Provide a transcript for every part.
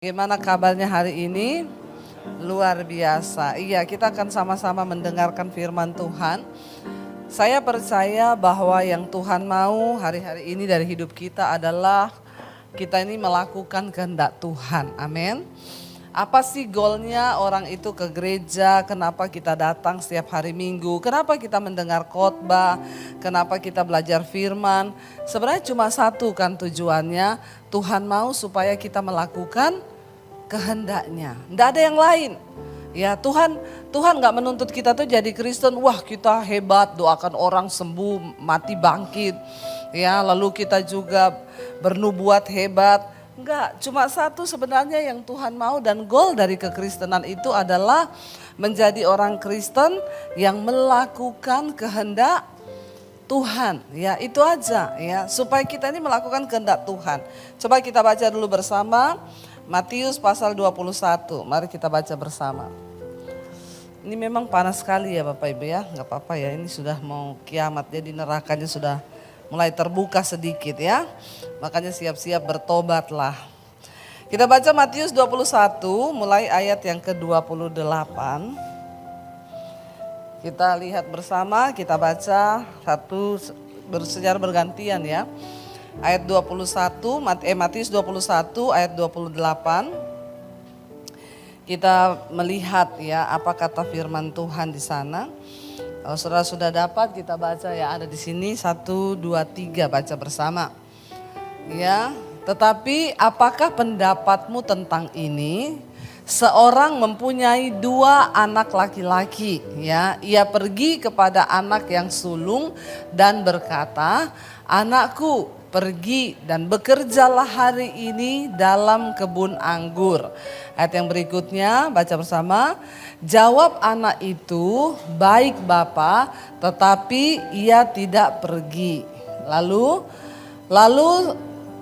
Gimana kabarnya hari ini? Luar biasa. Iya, kita akan sama-sama mendengarkan firman Tuhan. Saya percaya bahwa yang Tuhan mau hari-hari ini dari hidup kita adalah kita ini melakukan kehendak Tuhan. Amin. Apa sih goalnya orang itu ke gereja? Kenapa kita datang setiap hari Minggu? Kenapa kita mendengar khotbah? Kenapa kita belajar firman? Sebenarnya cuma satu kan tujuannya. Tuhan mau supaya kita melakukan kehendaknya. Tidak ada yang lain. Ya Tuhan nggak menuntut kita tuh jadi Kristen. Wah kita hebat, doakan orang sembuh, mati bangkit. Ya lalu kita juga bernubuat hebat. Enggak, cuma satu sebenarnya yang Tuhan mau dan goal dari kekristenan itu adalah menjadi orang Kristen yang melakukan kehendak Tuhan. Ya itu aja ya, supaya kita ini melakukan kehendak Tuhan. Coba kita baca dulu bersama Matius pasal 21. Mari kita baca bersama. Ini memang panas sekali ya Bapak Ibu ya, nggak apa-apa ya, ini sudah mau kiamat, jadi nerakanya sudah mulai terbuka sedikit ya. Makanya siap-siap bertobatlah. Kita baca Matius 21 mulai ayat yang ke-28. Kita lihat bersama, kita baca secara bergantian ya. Ayat 21, Matius 21 ayat 28. Kita melihat ya apa kata firman Tuhan di sana. Kalau saudara sudah dapat kita baca ya, ada di sini 1, 2, 3 baca bersama. Ya, tetapi apakah pendapatmu tentang ini? Seorang mempunyai 2 anak laki-laki, ya. Ia pergi kepada anak yang sulung dan berkata, "Anakku, pergi dan bekerjalah hari ini dalam kebun anggur." Ayat yang berikutnya baca bersama. Jawab anak itu, "Baik Bapa," tetapi ia tidak pergi. Lalu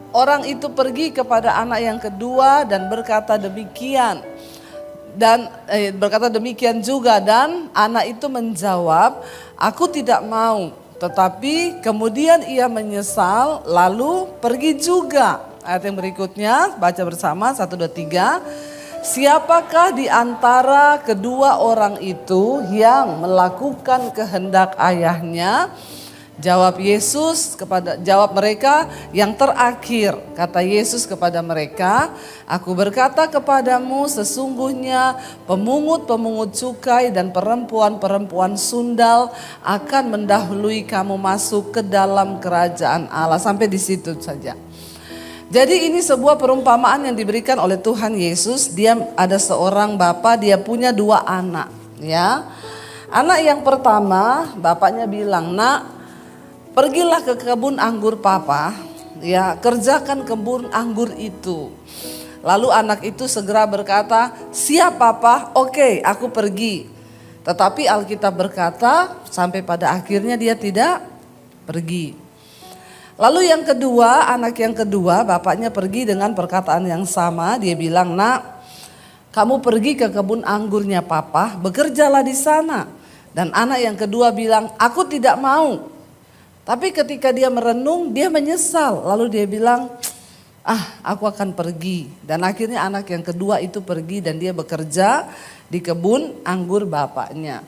orang itu pergi kepada anak yang kedua dan berkata demikian. Berkata demikian juga, dan anak itu menjawab, "Aku tidak mau." Tetapi kemudian ia menyesal lalu pergi juga. Ayat yang berikutnya baca bersama 1, 2, 3. Siapakah di antara kedua orang itu yang melakukan kehendak ayahnya? Jawab mereka, "Yang terakhir." Kata Yesus kepada mereka, "Aku berkata kepadamu, sesungguhnya pemungut-pemungut cukai dan perempuan-perempuan sundal akan mendahului kamu masuk ke dalam kerajaan Allah." Sampai di situ saja. Jadi ini sebuah perumpamaan yang diberikan oleh Tuhan Yesus. Dia ada seorang bapa, dia punya 2 anak, ya. Anak yang pertama, bapaknya bilang, "Nak, pergilah ke kebun anggur papa, ya, kerjakan kebun anggur itu." Lalu anak itu segera berkata, "Siap papa, oke, aku pergi." Tetapi Alkitab berkata sampai pada akhirnya dia tidak pergi. Lalu yang kedua, anak yang kedua, bapaknya pergi dengan perkataan yang sama. Dia bilang, "Nak, kamu pergi ke kebun anggurnya papa, bekerjalah di sana." Dan anak yang kedua bilang, "Aku tidak mau." Tapi ketika dia merenung, dia menyesal. Lalu dia bilang, aku akan pergi." Dan akhirnya anak yang kedua itu pergi dan dia bekerja di kebun anggur bapaknya.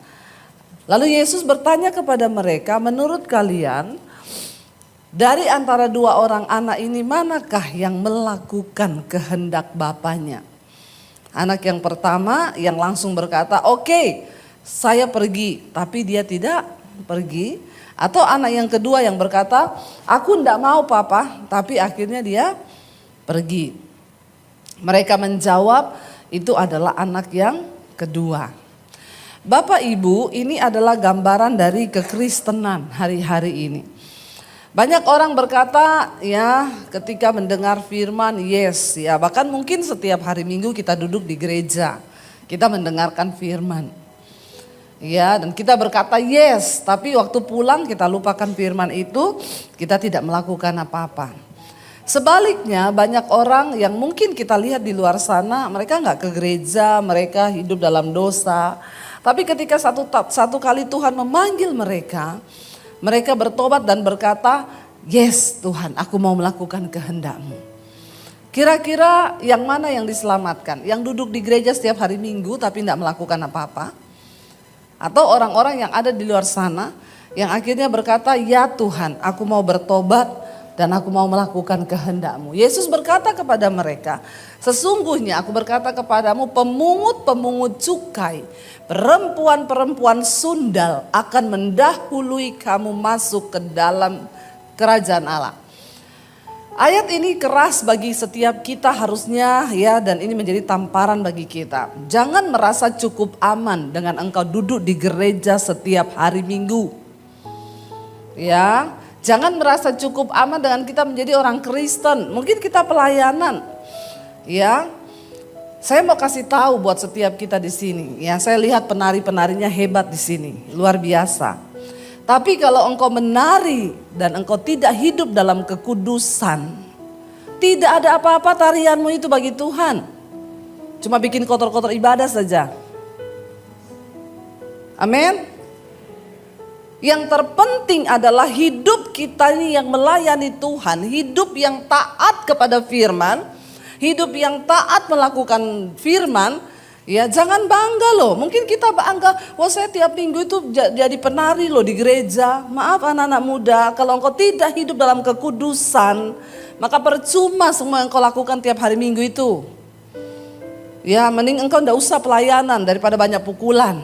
Lalu Yesus bertanya kepada mereka, "Menurut kalian, dari antara 2 orang anak ini manakah yang melakukan kehendak bapaknya?" Anak yang pertama yang langsung berkata, "Oke, saya pergi," tapi dia tidak pergi. Atau anak yang kedua yang berkata, "Aku tidak mau papa," tapi akhirnya dia pergi. Mereka menjawab, itu adalah anak yang kedua. Bapak Ibu, ini adalah gambaran dari kekristenan hari-hari ini. Banyak orang berkata ya ketika mendengar firman, yes ya, bahkan mungkin setiap hari Minggu kita duduk di gereja, kita mendengarkan firman. Ya, dan kita berkata yes, tapi waktu pulang kita lupakan firman itu, kita tidak melakukan apa-apa. Sebaliknya banyak orang yang mungkin kita lihat di luar sana, mereka nggak ke gereja, mereka hidup dalam dosa. Tapi ketika satu kali Tuhan memanggil mereka, mereka bertobat dan berkata, "Yes Tuhan, aku mau melakukan kehendak-Mu." Kira-kira yang mana yang diselamatkan? Yang duduk di gereja setiap hari Minggu tapi tidak melakukan apa-apa? Atau orang-orang yang ada di luar sana yang akhirnya berkata, ya Tuhan, aku mau bertobat dan aku mau melakukan kehendak-Mu. Yesus berkata kepada mereka, sesungguhnya aku berkata kepadamu, pemungut-pemungut cukai, perempuan-perempuan sundal akan mendahului kamu masuk ke dalam kerajaan Allah. Ayat ini keras bagi setiap kita harusnya ya, dan ini menjadi tamparan bagi kita. Jangan merasa cukup aman dengan engkau duduk di gereja setiap hari Minggu. Ya, jangan merasa cukup aman dengan kita menjadi orang Kristen. Mungkin kita pelayanan. Ya. Saya mau kasih tahu buat setiap kita di sini. Ya, saya lihat penari-penarinya hebat di sini, luar biasa. Tapi kalau engkau menari dan engkau tidak hidup dalam kekudusan, tidak ada apa-apa tarianmu itu bagi Tuhan. Cuma bikin kotor-kotor ibadah saja. Amin. Yang terpenting adalah hidup kita ini yang melayani Tuhan, hidup yang taat kepada firman, hidup yang taat melakukan firman. Ya, jangan bangga loh. Mungkin kita bangga, wah saya tiap minggu itu jadi penari loh di gereja. Maaf anak-anak muda, kalau engkau tidak hidup dalam kekudusan, maka percuma semua yang engkau lakukan tiap hari Minggu itu. Ya, mending engkau enggak usah pelayanan daripada banyak pukulan.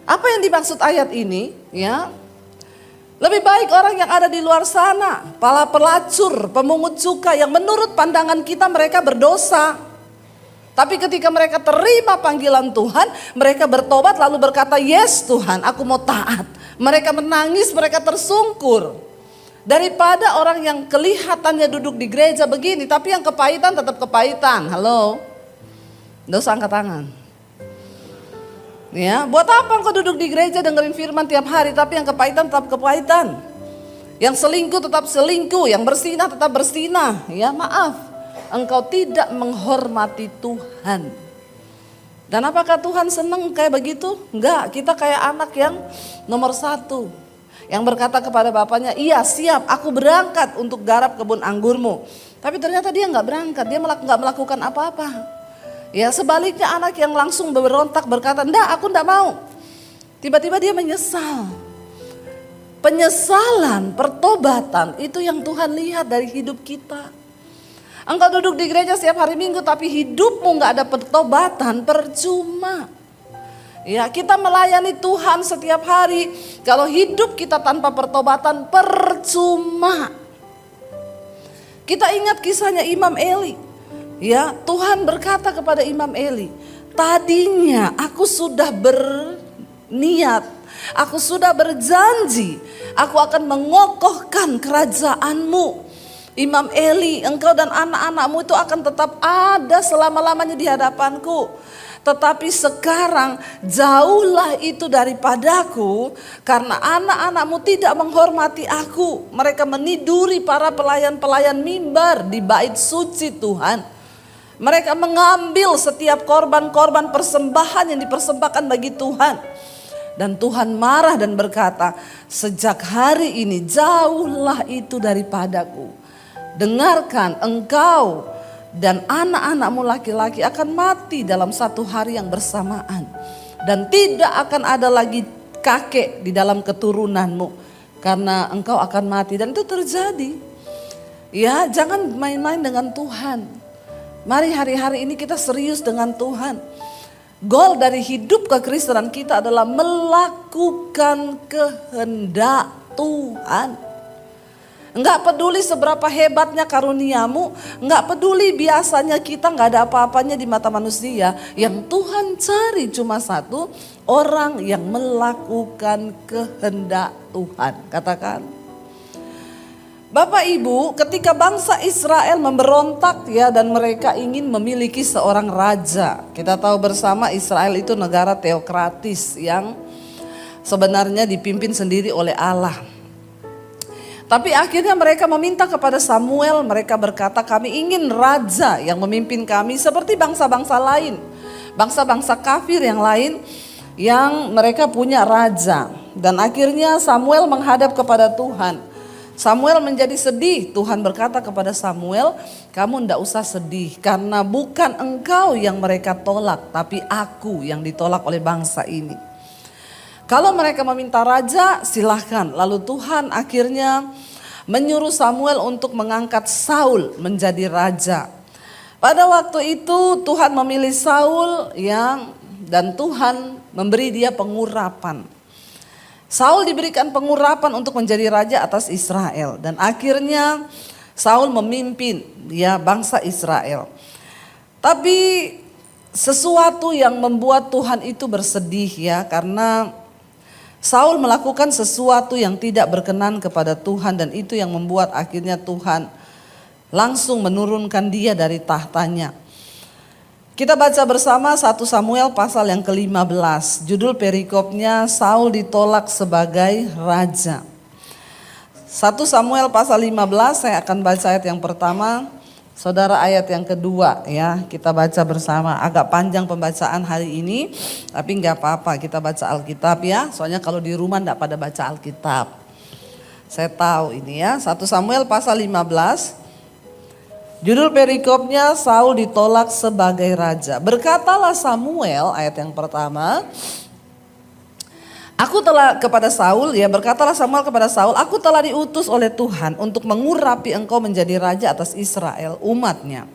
Apa yang dimaksud ayat ini? Ya, lebih baik orang yang ada di luar sana, para pelacur, pemungut cukai yang menurut pandangan kita mereka berdosa. Tapi ketika mereka terima panggilan Tuhan, mereka bertobat lalu berkata, yes Tuhan, aku mau taat. Mereka menangis, mereka tersungkur. Daripada orang yang kelihatannya duduk di gereja begini, tapi yang kepahitan tetap kepahitan. Halo? Nggak usah angkat tangan. Ya, buat apa engkau duduk di gereja dengerin firman tiap hari, tapi yang kepahitan tetap kepahitan. Yang selingkuh tetap selingkuh, yang bersinah tetap bersinah. Ya, maaf. Engkau tidak menghormati Tuhan. Dan apakah Tuhan senang kayak begitu? Enggak, kita kayak anak yang nomor 1. Yang berkata kepada bapaknya, iya siap aku berangkat untuk garap kebun anggurmu. Tapi ternyata dia enggak berangkat, dia enggak melakukan apa-apa. Ya, sebaliknya anak yang langsung berontak berkata, enggak aku enggak mau. Tiba-tiba dia menyesal. Penyesalan, pertobatan itu yang Tuhan lihat dari hidup kita. Engkau duduk di gereja setiap hari Minggu tapi hidupmu gak ada pertobatan, percuma. Ya, kita melayani Tuhan setiap hari, kalau hidup kita tanpa pertobatan percuma. Kita ingat kisahnya Imam Eli. Ya, Tuhan berkata kepada Imam Eli, tadinya aku sudah berniat, aku sudah berjanji, aku akan mengokohkan kerajaanmu. Imam Eli, engkau dan anak-anakmu itu akan tetap ada selama-lamanya di hadapanku. Tetapi sekarang jauhlah itu daripadaku, karena anak-anakmu tidak menghormati aku. Mereka meniduri para pelayan-pelayan mimbar di bait suci Tuhan. Mereka mengambil setiap korban-korban persembahan yang dipersembahkan bagi Tuhan. Dan Tuhan marah dan berkata, sejak hari ini jauhlah itu daripadaku. Dengarkan, engkau dan anak-anakmu laki-laki akan mati dalam satu hari yang bersamaan. Dan tidak akan ada lagi kakek di dalam keturunanmu, karena engkau akan mati. Dan itu terjadi. Ya, jangan main-main dengan Tuhan. Mari hari-hari ini kita serius dengan Tuhan. Goal dari hidup kekristenan kita adalah melakukan kehendak Tuhan. Enggak peduli seberapa hebatnya karuniamu, enggak peduli biasanya kita enggak ada apa-apanya di mata manusia. Yang Tuhan cari cuma satu, orang yang melakukan kehendak Tuhan. Katakan. Bapak Ibu, ketika bangsa Israel memberontak ya, dan mereka ingin memiliki seorang raja. Kita tahu bersama Israel itu negara teokratis yang sebenarnya dipimpin sendiri oleh Allah. Tapi akhirnya mereka meminta kepada Samuel, mereka berkata kami ingin raja yang memimpin kami seperti bangsa-bangsa lain. Bangsa-bangsa kafir yang lain yang mereka punya raja. Dan akhirnya Samuel menghadap kepada Tuhan. Samuel menjadi sedih. Tuhan berkata kepada Samuel, kamu tidak usah sedih karena bukan engkau yang mereka tolak, tapi aku yang ditolak oleh bangsa ini. Kalau mereka meminta raja, silahkan. Lalu Tuhan akhirnya menyuruh Samuel untuk mengangkat Saul menjadi raja. Pada waktu itu Tuhan memilih Saul dan Tuhan memberi dia pengurapan. Saul diberikan pengurapan untuk menjadi raja atas Israel dan akhirnya Saul memimpin bangsa Israel. Tapi sesuatu yang membuat Tuhan itu bersedih karena Saul melakukan sesuatu yang tidak berkenan kepada Tuhan dan itu yang membuat akhirnya Tuhan langsung menurunkan dia dari tahtanya. Kita baca bersama 1 Samuel pasal yang ke-15. Judul perikopnya Saul ditolak sebagai raja. 1 Samuel pasal 15 saya akan baca ayat yang pertama. Saudara ayat yang kedua kita baca bersama. Agak panjang pembacaan hari ini tapi gak apa-apa kita baca Alkitab soalnya kalau di rumah gak pada baca Alkitab. Saya tahu ini 1 Samuel pasal 15. Judul perikopnya Saul ditolak sebagai raja. Berkatalah Samuel, ayat yang pertama. Berkatalah Samuel kepada Saul, aku telah diutus oleh Tuhan untuk mengurapi engkau menjadi raja atas Israel, umatnya.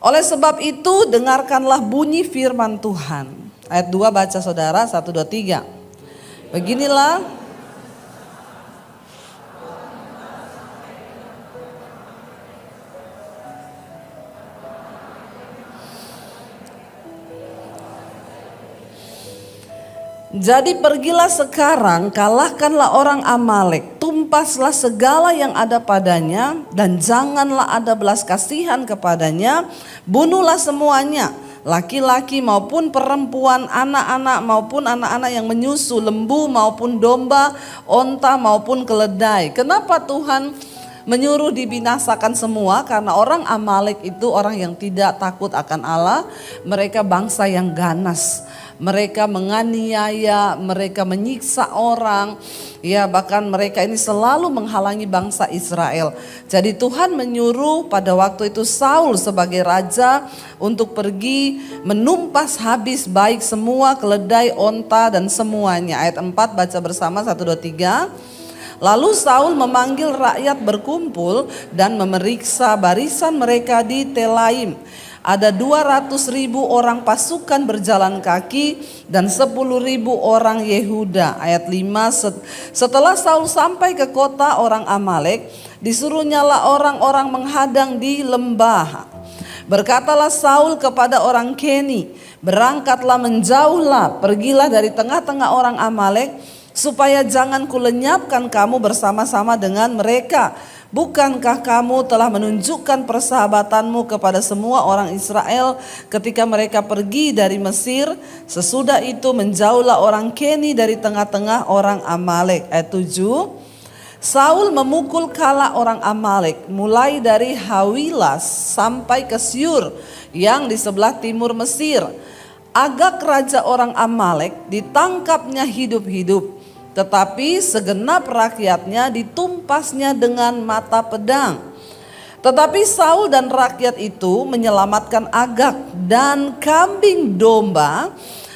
Oleh sebab itu dengarkanlah bunyi firman Tuhan. Ayat 2 baca saudara, 1, 2, 3. Beginilah. Jadi pergilah sekarang, kalahkanlah orang Amalek, tumpaslah segala yang ada padanya dan janganlah ada belas kasihan kepadanya, bunuhlah semuanya, laki-laki maupun perempuan, anak-anak maupun anak-anak yang menyusu, lembu maupun domba, onta maupun keledai. Kenapa Tuhan menyuruh dibinasakan semua? Karena orang Amalek itu orang yang tidak takut akan Allah, mereka bangsa yang ganas. Mereka menganiaya, mereka menyiksa orang, bahkan mereka ini selalu menghalangi bangsa Israel. Jadi Tuhan menyuruh pada waktu itu Saul sebagai raja untuk pergi menumpas habis baik semua keledai, onta dan semuanya. Ayat 4 baca bersama 1, 2, 3. Lalu Saul memanggil rakyat berkumpul dan memeriksa barisan mereka di Telaim. Ada 200.000 orang pasukan berjalan kaki dan 10.000 orang Yehuda. Ayat 5, setelah Saul sampai ke kota orang Amalek, disuruhnyalah orang-orang menghadang di lembah. Berkatalah Saul kepada orang Keni, berangkatlah menjauhlah, pergilah dari tengah-tengah orang Amalek, supaya jangan kulenyapkan kamu bersama-sama dengan mereka. Bukankah kamu telah menunjukkan persahabatanmu kepada semua orang Israel ketika mereka pergi dari Mesir? Sesudah itu menjauhlah orang Keni dari tengah-tengah orang Amalek. Ayat 7. Saul memukul kala orang Amalek mulai dari Hawilas sampai ke Syur yang di sebelah timur Mesir. Agag raja orang Amalek ditangkapnya hidup-hidup. Tetapi segenap rakyatnya ditumpasnya dengan mata pedang. Tetapi Saul dan rakyat itu menyelamatkan Agag dan kambing domba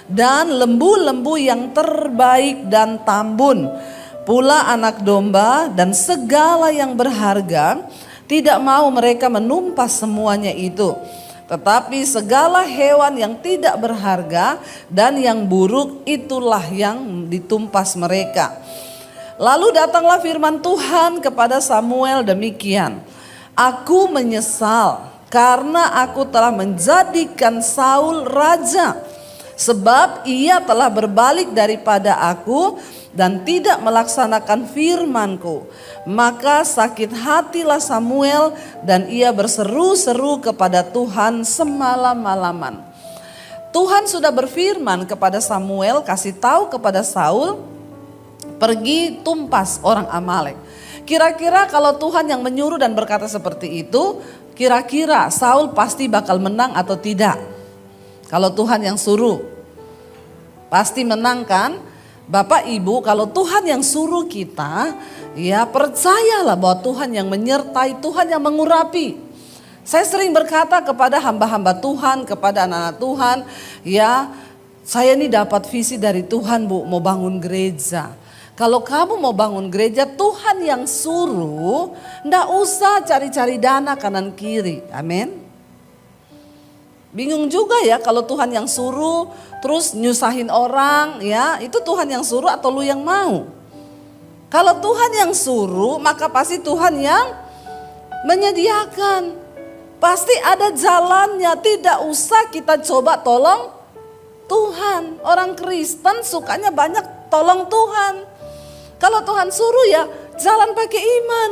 dan lembu-lembu yang terbaik dan tambun, pula anak domba dan segala yang berharga. Tidak mau mereka menumpas semuanya itu. Tetapi segala hewan yang tidak berharga dan yang buruk itulah yang ditumpas mereka. Lalu datanglah firman Tuhan kepada Samuel demikian. Aku menyesal karena aku telah menjadikan Saul raja. Sebab ia telah berbalik daripada aku dan tidak melaksanakan firman-Ku. Maka sakit hatilah Samuel dan ia berseru-seru kepada Tuhan semalam-malaman. Tuhan sudah berfirman kepada Samuel, kasih tahu kepada Saul, pergi tumpas orang Amalek. Kira-kira kalau Tuhan yang menyuruh dan berkata seperti itu, kira-kira Saul pasti bakal menang atau tidak? Kalau Tuhan yang suruh, pasti menang kan? Bapak Ibu, kalau Tuhan yang suruh kita, ya percayalah bahwa Tuhan yang menyertai, Tuhan yang mengurapi. Saya sering berkata kepada hamba-hamba Tuhan, kepada anak-anak Tuhan, ya saya ini dapat visi dari Tuhan Bu, mau bangun gereja. Kalau kamu mau bangun gereja, Tuhan yang suruh, ndak usah cari-cari dana kanan kiri, amin. Bingung juga ya kalau Tuhan yang suruh terus nyusahin orang, ya itu Tuhan yang suruh atau lu yang mau. Kalau Tuhan yang suruh maka pasti Tuhan yang menyediakan. Pasti ada jalannya, tidak usah kita coba tolong Tuhan. Orang Kristen sukanya banyak tolong Tuhan. Kalau Tuhan suruh ya jalan pakai iman.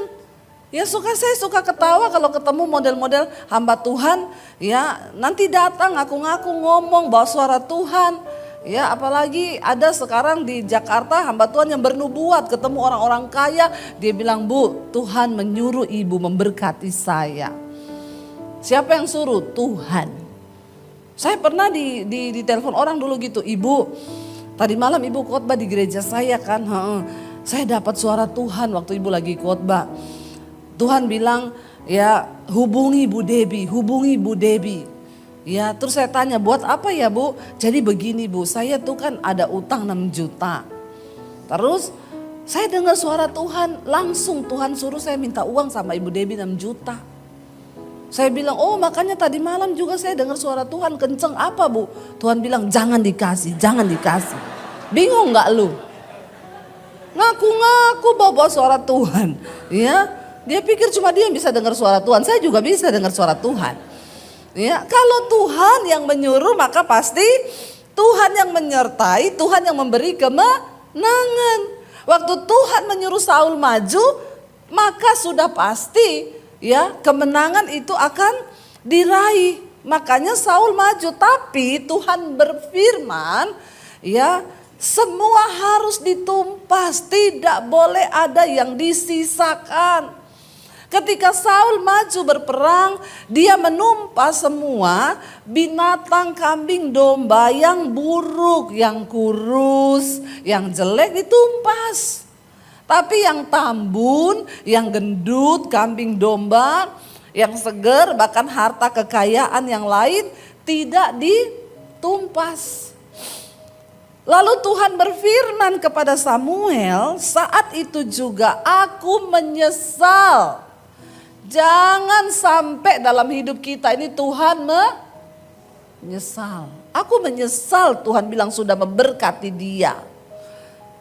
Ya saya suka ketawa kalau ketemu model-model hamba Tuhan, ya nanti datang ngaku-ngaku ngomong bawa suara Tuhan. Ya apalagi ada sekarang di Jakarta hamba Tuhan yang bernubuat, ketemu orang-orang kaya, dia bilang, "Bu, Tuhan menyuruh ibu memberkati saya." Siapa yang suruh? Tuhan. Saya pernah di telepon orang dulu gitu, "Ibu, tadi malam ibu khotbah di gereja saya kan, saya dapat suara Tuhan waktu ibu lagi khotbah. Tuhan bilang, ya hubungi Bu Debbie, hubungi Bu Debbie." Ya terus saya tanya, "Buat apa ya Bu?" "Jadi begini Bu, saya tuh kan ada utang 6 juta. Terus saya dengar suara Tuhan, langsung Tuhan suruh saya minta uang sama Ibu Debbie 6 juta. Saya bilang, "Oh makanya tadi malam juga saya dengar suara Tuhan, kenceng apa Bu?" Tuhan bilang, "Jangan dikasih, jangan dikasih." Bingung gak lu? Ngaku-ngaku bawa suara Tuhan, ya. Dia pikir cuma dia yang bisa dengar suara Tuhan, saya juga bisa dengar suara Tuhan. Ya, kalau Tuhan yang menyuruh maka pasti Tuhan yang menyertai, Tuhan yang memberi kemenangan. Waktu Tuhan menyuruh Saul maju, maka sudah pasti ya kemenangan itu akan diraih. Makanya Saul maju, tapi Tuhan berfirman, ya semua harus ditumpas, tidak boleh ada yang disisakan. Ketika Saul maju berperang, dia menumpas semua binatang kambing domba yang buruk, yang kurus, yang jelek ditumpas. Tapi yang tambun, yang gendut, kambing domba, yang seger, bahkan harta kekayaan yang lain tidak ditumpas. Lalu Tuhan berfirman kepada Samuel, "Saat itu juga aku menyesal." Jangan sampai dalam hidup kita ini Tuhan menyesal. Aku menyesal, Tuhan bilang sudah memberkati dia.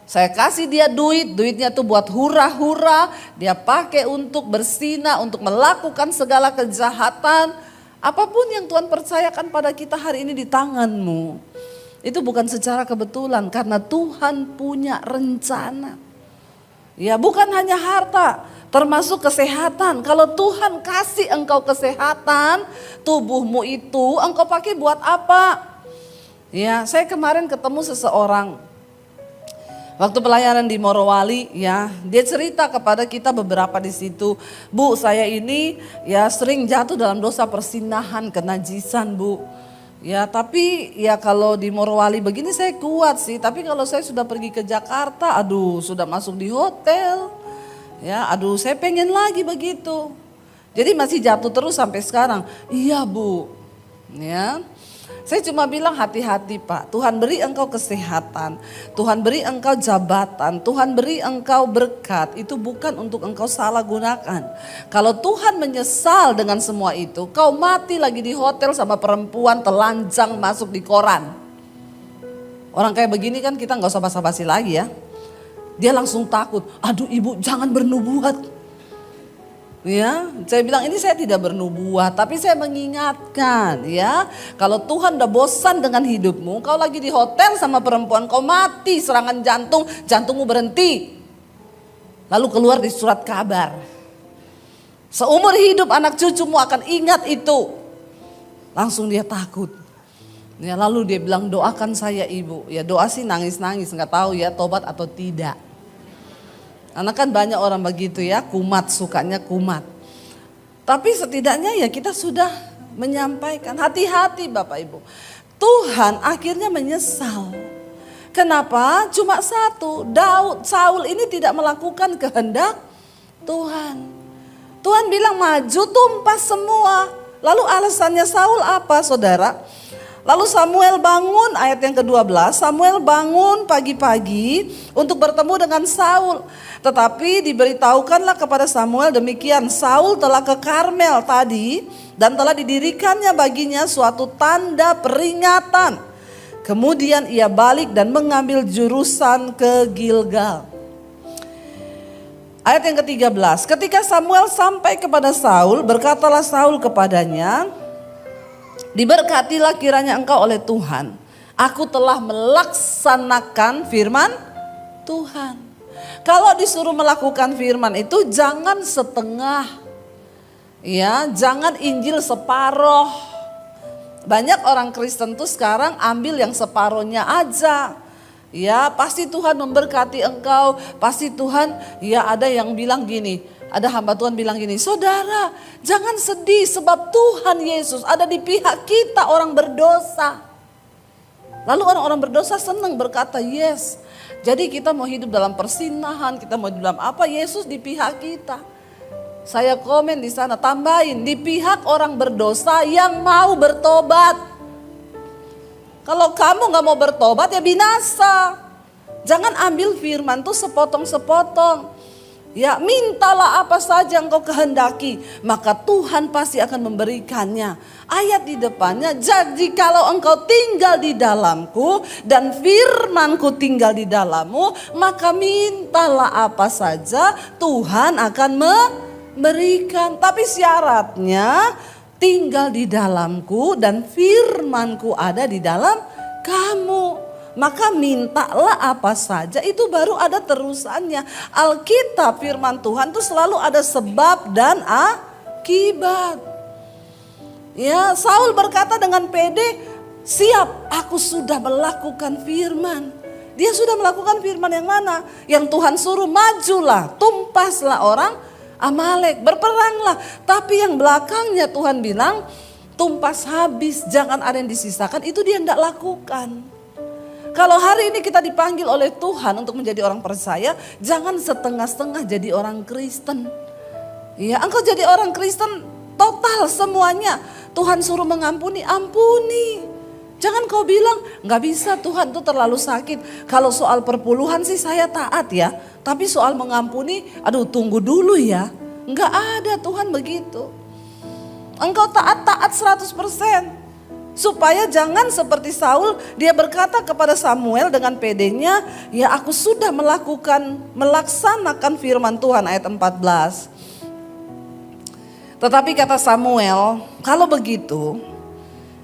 Saya kasih dia duit, duitnya tuh buat hura-hura, dia pakai untuk berzina, untuk melakukan segala kejahatan. Apapun yang Tuhan percayakan pada kita hari ini di tanganmu, itu bukan secara kebetulan, karena Tuhan punya rencana. Ya bukan hanya harta, termasuk kesehatan. Kalau Tuhan kasih engkau kesehatan, tubuhmu itu engkau pakai buat apa? Ya, saya kemarin ketemu seseorang waktu pelayanan di Morowali, ya dia cerita kepada kita beberapa di situ, "Bu, saya ini ya sering jatuh dalam dosa persinahan, kenajisan Bu. Ya tapi ya kalau di Morowali begini saya kuat sih, tapi kalau saya sudah pergi ke Jakarta, aduh sudah masuk di hotel. Ya aduh saya pengen lagi begitu." Jadi masih jatuh terus sampai sekarang. "Iya Bu." Ya. Saya cuma bilang hati-hati Pak, Tuhan beri engkau kesehatan, Tuhan beri engkau jabatan, Tuhan beri engkau berkat, itu bukan untuk engkau salah gunakan. Kalau Tuhan menyesal dengan semua itu, kau mati lagi di hotel sama perempuan telanjang masuk di koran. Orang kayak begini kan kita gak usah basa-basi lagi ya. Dia langsung takut, "Aduh Ibu jangan bernubuat." Ya, saya bilang ini saya tidak bernubuat, tapi saya mengingatkan ya, kalau Tuhan udah bosan dengan hidupmu, kau lagi di hotel sama perempuan, kau mati serangan jantung, jantungmu berhenti. Lalu keluar di surat kabar. Seumur hidup anak cucumu akan ingat itu. Langsung dia takut. Ya, lalu dia bilang, "Doakan saya Ibu." Ya doa sih nangis-nangis, nggak tahu ya tobat atau tidak. Karena kan banyak orang begitu ya, kumat, sukanya kumat. Tapi setidaknya ya kita sudah menyampaikan, hati-hati Bapak Ibu. Tuhan akhirnya menyesal. Kenapa? Cuma satu, Saul ini tidak melakukan kehendak Tuhan. Tuhan bilang maju, tumpas semua. Lalu alasannya Saul apa, saudara? Lalu Samuel bangun, ayat yang ke-12, Samuel bangun pagi-pagi untuk bertemu dengan Saul. Tetapi diberitahukanlah kepada Samuel demikian, Saul telah ke Karmel tadi dan telah didirikannya baginya suatu tanda peringatan. Kemudian ia balik dan mengambil jurusan ke Gilgal. Ayat yang ke-13, ketika Samuel sampai kepada Saul, berkatalah Saul kepadanya, diberkatilah kiranya engkau oleh Tuhan. Aku telah melaksanakan firman Tuhan. Kalau disuruh melakukan firman itu jangan setengah. Ya, jangan Injil separoh. Banyak orang Kristen tuh sekarang ambil yang separohnya aja. Ya, pasti Tuhan memberkati engkau, pasti Tuhan, ya ada yang bilang gini, ada hamba Tuhan bilang gini, saudara jangan sedih sebab Tuhan Yesus ada di pihak kita orang berdosa. Lalu orang-orang berdosa senang berkata yes, jadi kita mau hidup dalam persinahan, kita mau hidup dalam apa, Yesus di pihak kita. Saya komen di sana, tambahin di pihak orang berdosa yang mau bertobat. Kalau kamu gak mau bertobat ya binasa. Jangan ambil firman tuh sepotong-sepotong. Ya, mintalah apa saja engkau kehendaki, maka Tuhan pasti akan memberikannya. Ayat di depannya, jadi kalau engkau tinggal di dalamku dan firmanku tinggal di dalammu, maka mintalah apa saja Tuhan akan memberikan. Tapi syaratnya tinggal di dalamku dan firmanku ada di dalam kamu. Maka mintalah apa saja, itu baru ada terusannya. Alkitab firman Tuhan itu selalu ada sebab dan akibat. Ya, Saul berkata dengan pede, siap, aku sudah melakukan firman. Dia sudah melakukan firman yang mana? Yang Tuhan suruh, majulah, tumpaslah orang Amalek, berperanglah. Tapi yang belakangnya Tuhan bilang, tumpas habis, jangan ada yang disisakan, itu dia tidak lakukan. Kalau hari ini kita dipanggil oleh Tuhan untuk menjadi orang percaya, jangan setengah-setengah jadi orang Kristen. Ya, engkau jadi orang Kristen total semuanya. Tuhan suruh mengampuni, ampuni. Jangan kau bilang, gak bisa Tuhan tuh terlalu sakit. Kalau soal perpuluhan sih saya taat ya. Tapi soal mengampuni, aduh tunggu dulu ya. Gak ada Tuhan begitu. Engkau taat 100%. Supaya jangan seperti Saul, dia berkata kepada Samuel dengan pedenya, ya aku sudah melaksanakan firman Tuhan, ayat 14. Tetapi kata Samuel, kalau begitu,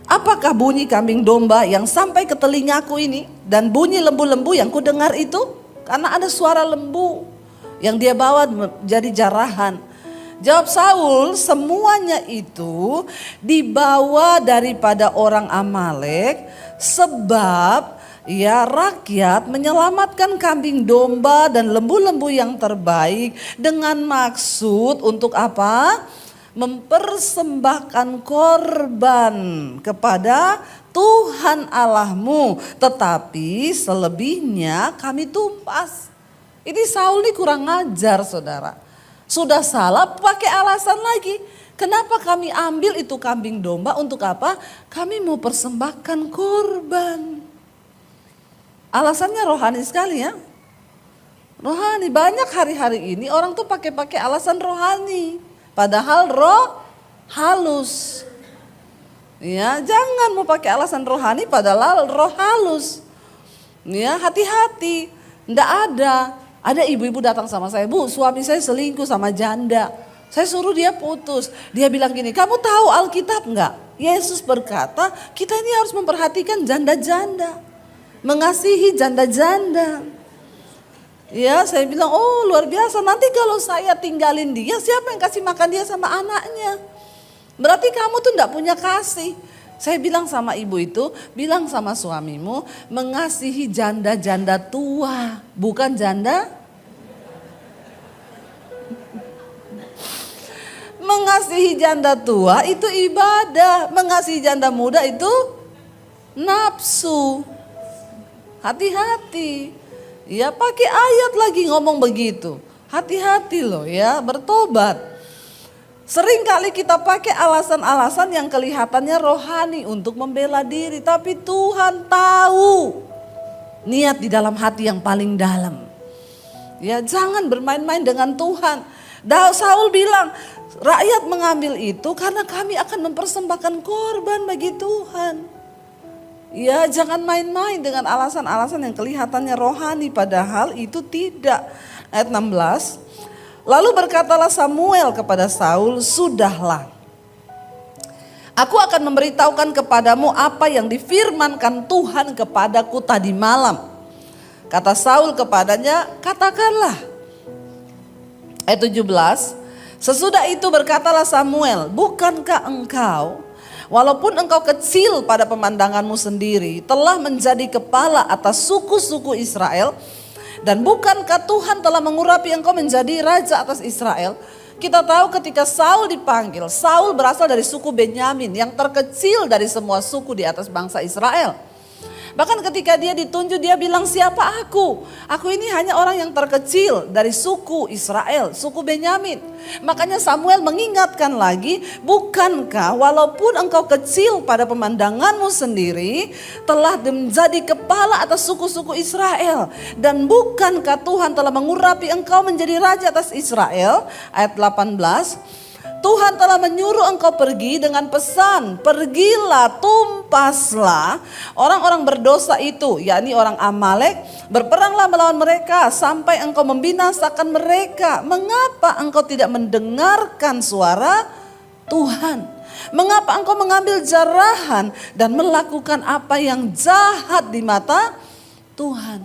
apakah bunyi kambing domba yang sampai ke telingaku ini dan bunyi lembu-lembu yang kudengar itu? Karena ada suara lembu yang dia bawa jadi jarahan. Jawab Saul, semuanya itu dibawa daripada orang Amalek sebab ya rakyat menyelamatkan kambing domba dan lembu-lembu yang terbaik dengan maksud untuk apa? Mempersembahkan korban kepada Tuhan Allahmu, tetapi selebihnya kami tumpas. Ini Saul ini kurang ajar, saudara. Sudah salah pakai alasan lagi. Kenapa kami ambil itu kambing domba, untuk apa? Kami mau persembahkan korban. Alasannya rohani sekali ya. Rohani, banyak hari-hari ini orang tuh pakai alasan rohani. Padahal roh halus. Ya, jangan mau pakai alasan rohani padahal roh halus. Ya, hati-hati. Nggak ada. Ada ibu-ibu datang sama saya, Bu, suami saya selingkuh sama janda. Saya suruh dia putus. Dia bilang gini, kamu tahu Alkitab enggak? Yesus berkata, kita ini harus memperhatikan janda-janda. Mengasihi janda-janda. Ya, saya bilang, oh luar biasa. Nanti kalau saya tinggalin dia, siapa yang kasih makan dia sama anaknya? Berarti kamu tuh enggak punya kasih. Saya bilang sama ibu itu, bilang sama suamimu, mengasihi janda-janda tua, bukan janda. Mengasihi janda tua itu ibadah, mengasihi janda muda itu nafsu. hati-hati. Ya pakai ayat lagi ngomong begitu. Hati-hati loh ya, bertobat. Sering kali kita pakai alasan-alasan yang kelihatannya rohani untuk membela diri. Tapi Tuhan tahu niat di dalam hati yang paling dalam. Ya jangan bermain-main dengan Tuhan. Saul bilang, rakyat mengambil itu karena kami akan mempersembahkan korban bagi Tuhan. Ya jangan main-main dengan alasan-alasan yang kelihatannya rohani padahal itu tidak. Ayat 16. Lalu berkatalah Samuel kepada Saul, sudahlah. Aku akan memberitahukan kepadamu apa yang difirmankan Tuhan kepadaku tadi malam. Kata Saul kepadanya, katakanlah. Ayat 17. Sesudah itu berkatalah Samuel, bukankah engkau, walaupun engkau kecil pada pemandanganmu sendiri, telah menjadi kepala atas suku-suku Israel, dan bukankah Tuhan telah mengurapi engkau menjadi raja atas Israel? Kita tahu ketika Saul dipanggil, Saul berasal dari suku Benyamin yang terkecil dari semua suku di atas bangsa Israel. Bahkan ketika dia ditunjuk dia bilang, siapa aku? Aku ini hanya orang yang terkecil dari suku Israel, suku Benyamin. Makanya Samuel mengingatkan lagi, bukankah walaupun engkau kecil pada pemandanganmu sendiri telah menjadi kepala atas suku-suku Israel. Dan bukankah Tuhan telah mengurapi engkau menjadi raja atas Israel? Ayat 18. Tuhan telah menyuruh engkau pergi dengan pesan, pergilah, tumpaslah orang-orang berdosa itu, yakni orang Amalek, berperanglah melawan mereka sampai engkau membinasakan mereka. Mengapa engkau tidak mendengarkan suara Tuhan? Mengapa engkau mengambil jarahan dan melakukan apa yang jahat di mata Tuhan?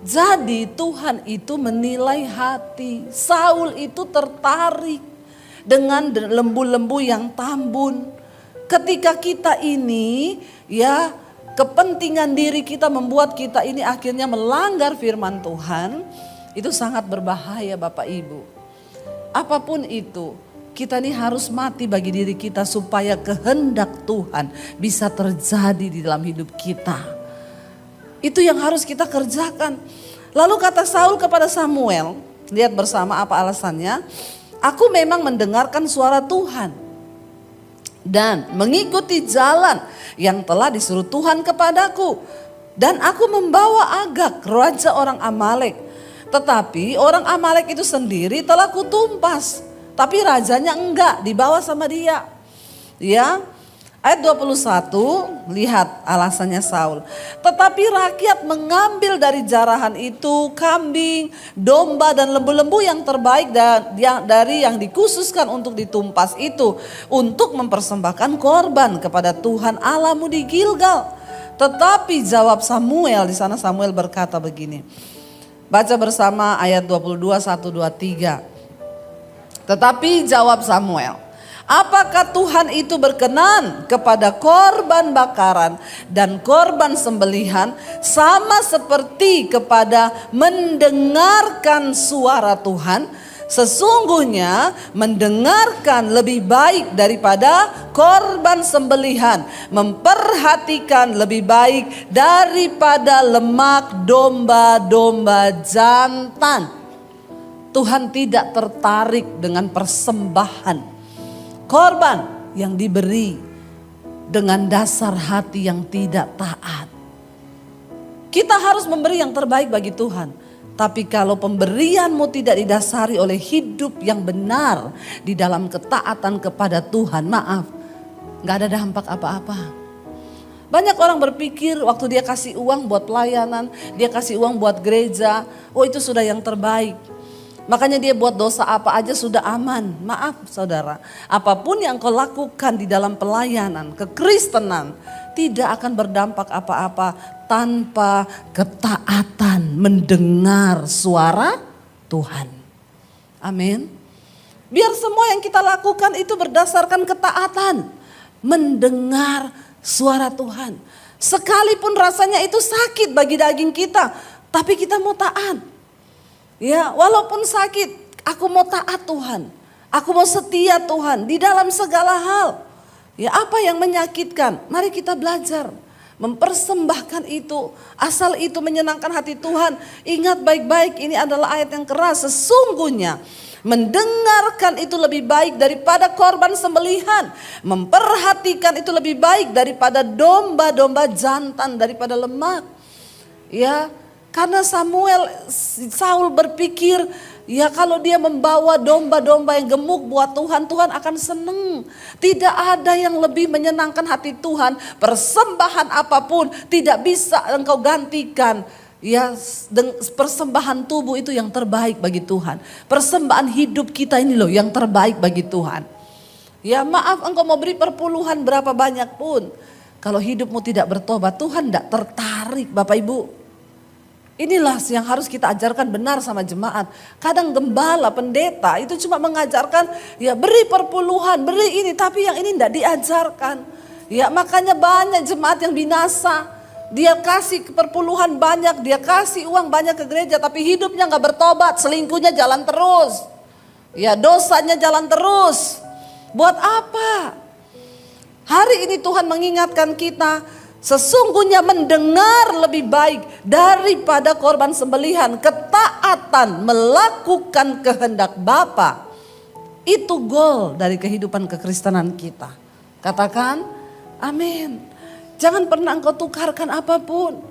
Jadi Tuhan itu menilai hati. Saul itu tertarik dengan lembu-lembu yang tambun. Ketika kita ini ya kepentingan diri kita membuat kita ini akhirnya melanggar firman Tuhan, itu sangat berbahaya Bapak Ibu. Apapun itu, kita ini harus mati bagi diri kita supaya kehendak Tuhan bisa terjadi di dalam hidup kita. Itu yang harus kita kerjakan. Lalu kata Saul kepada Samuel, lihat bersama apa alasannya. Aku memang mendengarkan suara Tuhan dan mengikuti jalan yang telah disuruh Tuhan kepadaku. Dan aku membawa Agag, raja orang Amalek. Tetapi orang Amalek itu sendiri telah kutumpas. Tapi rajanya enggak, dibawa sama dia. Ya, ayat 21, lihat alasannya Saul. Tetapi rakyat mengambil dari jarahan itu kambing, domba dan lembu-lembu yang terbaik dari yang dikhususkan untuk ditumpas itu, untuk mempersembahkan korban kepada Tuhan Allahmu di Gilgal. Tetapi jawab Samuel, di sana Samuel berkata begini. Baca bersama ayat 22, 1, 2, 3. Tetapi jawab Samuel, apakah Tuhan itu berkenan kepada korban bakaran dan korban sembelihan sama seperti kepada mendengarkan suara Tuhan? Sesungguhnya mendengarkan lebih baik daripada korban sembelihan, memperhatikan lebih baik daripada lemak domba-domba jantan. Tuhan tidak tertarik dengan persembahan korban yang diberi dengan dasar hati yang tidak taat. Kita harus memberi yang terbaik bagi Tuhan. Tapi kalau pemberianmu tidak didasari oleh hidup yang benar di dalam ketaatan kepada Tuhan, maaf, gak ada dampak apa-apa. Banyak orang berpikir waktu dia kasih uang buat pelayanan, dia kasih uang buat gereja, oh itu sudah yang terbaik. Makanya dia buat dosa apa aja sudah aman. Maaf saudara, apapun yang kau lakukan di dalam pelayanan, kekristenan, tidak akan berdampak apa-apa tanpa ketaatan mendengar suara Tuhan. Amin. Biar semua yang kita lakukan itu berdasarkan ketaatan. Mendengar suara Tuhan. Sekalipun rasanya itu sakit bagi daging kita, tapi kita mau taat. Ya, walaupun sakit, aku mau taat Tuhan. Aku mau setia Tuhan di dalam segala hal. Ya, apa yang menyakitkan? Mari kita belajar. mempersembahkan itu. Asal itu menyenangkan hati Tuhan. Ingat baik-baik, ini adalah ayat yang keras. Sesungguhnya mendengarkan itu lebih baik daripada korban sembelihan. Memperhatikan itu lebih baik daripada domba-domba jantan, daripada lemak. Ya, karena Saul berpikir, ya kalau dia membawa domba-domba yang gemuk buat Tuhan, Tuhan akan senang. Tidak ada yang lebih menyenangkan hati Tuhan. Persembahan apapun tidak bisa engkau gantikan. Ya, persembahan tubuh itu yang terbaik bagi Tuhan. Persembahan hidup kita ini loh yang terbaik bagi Tuhan. Ya maaf, engkau mau beri perpuluhan berapa banyak pun, kalau hidupmu tidak bertobat, Tuhan tidak tertarik Bapak Ibu. Inilah yang harus kita ajarkan benar sama jemaat. Kadang gembala, pendeta itu cuma mengajarkan ya beri perpuluhan, beri ini, tapi yang ini tidak diajarkan. Ya makanya banyak jemaat yang binasa. Dia kasih perpuluhan banyak, dia kasih uang banyak ke gereja, tapi hidupnya gak bertobat, selingkuhnya jalan terus. Ya dosanya jalan terus. Buat apa? Hari ini Tuhan mengingatkan kita, sesungguhnya mendengar lebih baik daripada korban sembelihan. Ketaatan melakukan kehendak Bapa. Itu goal dari kehidupan kekristenan kita. Katakan amin. Jangan pernah engkau tukarkan apapun.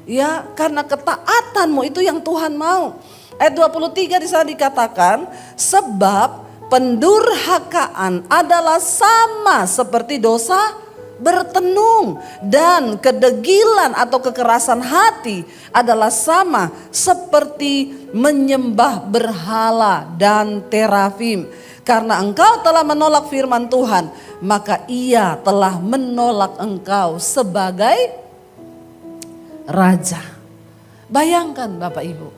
Ya, karena ketaatanmu itu yang Tuhan mau. Ayat 23 di sana dikatakan, sebab pendurhakaan adalah sama seperti dosa bertenung, dan kedegilan atau kekerasan hati adalah sama seperti menyembah berhala dan terafim. Karena engkau telah menolak firman Tuhan, maka Ia telah menolak engkau sebagai raja. Bayangkan Bapak Ibu,